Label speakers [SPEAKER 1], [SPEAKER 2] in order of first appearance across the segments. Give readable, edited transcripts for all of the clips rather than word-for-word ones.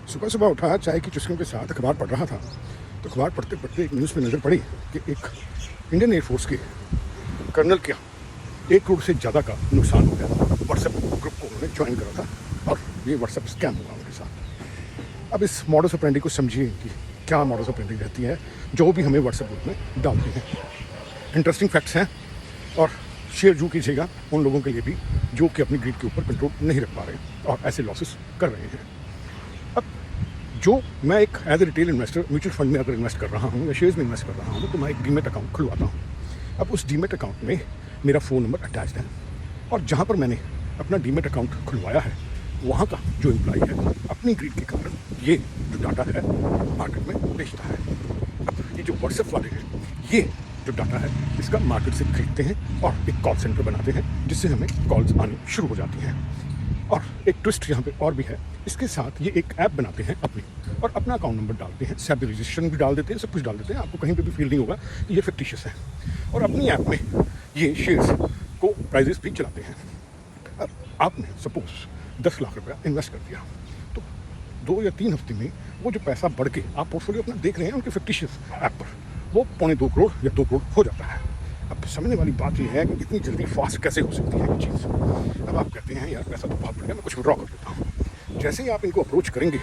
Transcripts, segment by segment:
[SPEAKER 1] सुबह सुबह उठा, चाय की चुस्कियों के साथ अखबार पढ़ रहा था, तो अखबार पढ़ते पढ़ते एक न्यूज़ में नज़र पड़ी कि एक इंडियन एयरफोर्स के कर्नल का 1 करोड़ से ज़्यादा का नुकसान हो गया। व्हाट्सएप ग्रुप को उन्होंने ज्वाइन करा था और ये व्हाट्सएप स्कैम हुआ उनके साथ। अब इस मॉडस ऑपरेंडी को समझिए कि क्या मॉडस ऑपरेंडी रहती है जो भी हमें व्हाट्सएप ग्रुप में डालते हैं। इंटरेस्टिंग फैक्ट्स हैं और शेयर जू कीजिएगा उन लोगों के लिए भी जो कि अपनी ग्रीड के ऊपर कंट्रोल नहीं रख पा रहे और ऐसे लॉसेस कर रहे हैं। अब जो मैं एक as a retail investor mutual fund में अगर इन्वेस्ट कर रहा हूँ या शेयर्स में इन्वेस्ट कर रहा हूँ तो मैं एक डीमेट अकाउंट खुलवाता हूँ। अब उस डीमेट अकाउंट में मेरा फ़ोन नंबर अटैच्ड है और जहाँ पर मैंने अपना डीमेट अकाउंट खुलवाया है वहाँ का जो एम्प्लॉई है अपनी ग्रीड के कारण ये जो डाटा है मार्केट में बेचता है। अब ये जो व्हाट्सएप वाले हैं ये जो डाटा है इसका मार्केट से खरीदते हैं और एक कॉल सेंटर बनाते हैं जिससे हमें कॉल्स आनी शुरू हो जाती हैं। और एक ट्विस्ट यहाँ पे और भी है, इसके साथ ये एक ऐप बनाते हैं अपनी और अपना अकाउंट नंबर डालते हैं, सैब रजिस्ट्रेशन भी डाल देते हैं, सब कुछ डाल देते हैं, आपको कहीं पे भी फील नहीं होगा कि ये फिक्टिशियस है। और अपनी ऐप में ये शेयर्स को प्राइजेस भी चलाते हैं। अब आपने सपोज 10 लाख रुपया इन्वेस्ट कर दिया तो 2 या 3 हफ्ते में वो जो पैसा बढ़ के आप पोर्टफोलियो अपना देख रहे हैं उनके फिक्टिशियस ऐप पर वो 2.25 करोड़ या 2 करोड़ हो जाता है। अब समझने वाली बात यह है कि इतनी जल्दी फास्ट कैसे हो सकती है ये चीज़। अब आप कहते हैं यार पैसा तो बहुत बढ़ गया, मैं कुछ विड्रॉ कर देता हूँ। जैसे ही आप इनको अप्रोच करेंगे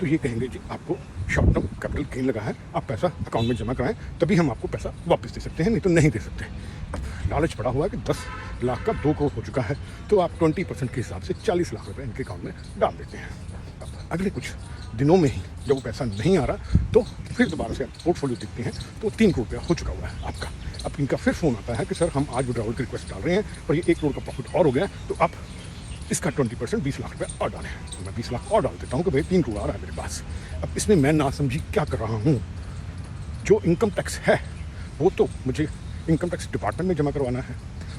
[SPEAKER 1] तो ये कहेंगे जी आपको शॉर्ट टर्म कैपिटल गेन लगा है, आप पैसा अकाउंट में जमा कराएं तभी हम आपको पैसा वापस दे सकते हैं, नहीं तो नहीं दे सकते। अब लालच पड़ा हुआ है कि 10 लाख का 2 करोड़ हो चुका है तो आप 20% के हिसाब से 40 लाख रुपये इनके अकाउंट में डाल देते हैं। अब अगले कुछ दिनों में ही जब वो पैसा नहीं आ रहा तो फिर दोबारा से आप पोर्टफोलियो देखते हैं तो 3 करोड़ रुपया हो चुका हुआ है आपका। अब इनका फिर फ़ोन आता है कि सर हम आज विड्रॉवल की रिक्वेस्ट डाल रहे हैं और ये 1 करोड़ का प्रॉफिट और हो गया तो आप इसका 20% 20 लाख रुपया और डालें। तो मैं 20 लाख और डाल देता हूँ कि भाई 3 करोड़ आ रहा है मेरे पास। अब इसमें मैं ना समझी क्या कर रहा हूँ, जो इनकम टैक्स है वो तो मुझे इनकम टैक्स डिपार्टमेंट में जमा करवाना है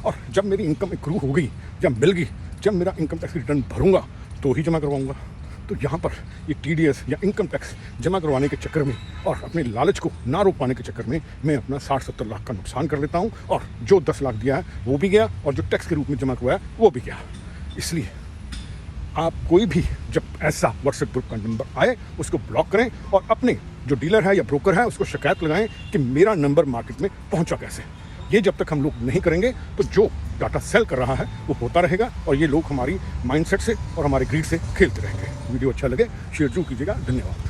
[SPEAKER 1] और जब मेरी इनकम एक्रू हो गई या मिल गई, जब मेरा इनकम टैक्स रिटर्न भरूंगा तो ही जमा करवाऊँगा। तो यहाँ पर ये TDS या इनकम टैक्स जमा करवाने के चक्कर में और अपने लालच को ना रोक पाने के चक्कर में मैं अपना 60-70 लाख का नुकसान कर लेता हूँ और जो 10 लाख दिया है वो भी गया और जो टैक्स के रूप में जमा करवाया वो भी गया। इसलिए आप कोई भी जब ऐसा व्हाट्सएप ग्रुप का नंबर आए उसको ब्लॉक करें और अपने जो डीलर है या ब्रोकर है उसको शिकायत लगाएं कि मेरा नंबर मार्केट में पहुंचा कैसे। ये जब तक हम लोग नहीं करेंगे तो जो डाटा सेल कर रहा है वो होता रहेगा और ये लोग हमारी माइंडसेट से और हमारे ग्रीड से खेलते रहेंगे। वीडियो अच्छा लगे शेयर जरूर कीजिएगा। धन्यवाद।